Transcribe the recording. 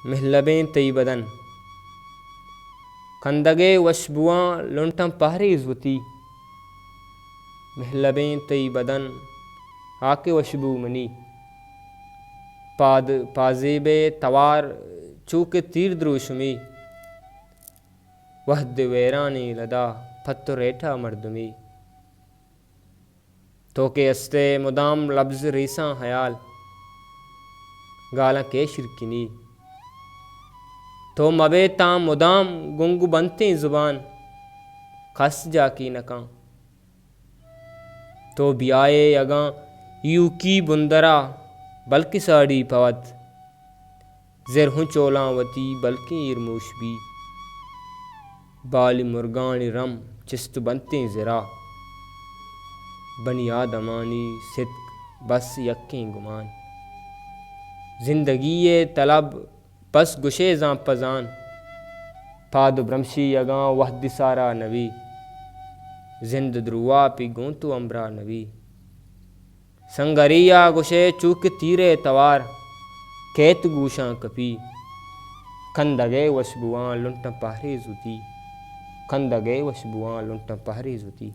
महलबें तई बदन खंदगे वशबुआं लुंटम पहरी जुती। महलबें तई बदन आके वशबू मनी पाजेबे तवार चूके तीर द्रोशुमी। वहद वेरानी लदा फत्तो रेठा मर्दुमी। तो के अस्ते मुदाम लब्ज रेसा हयाल गाला के शिरकिनी। तो मबे ताम मुदाम गुंगु बनते जुबान खस जाकी नका। तो बियाए यगा यू की बुंदरा बल्कि साड़ी पवत ज़र हूँ चोलावती बल्कि इरमूश भी। बाली मुर्गानी रम चिस्त बनते ज़रा बनी आदमानी सिद्क बस यक्कें गुमान। जिंदगी ये तलब बस गुशे जां पजान पाद ब्रमशी यगां वहद सारा नबी। जिंद द्रुआ पी गोंतु अम्बरा नबी संगरिया गुशे चूक तीरे तवार केत गूशां कपी। खंदगे वशबुआं लुंटम पहरे जुती खंदगे वशबुआं लुंटम पहरे जुती।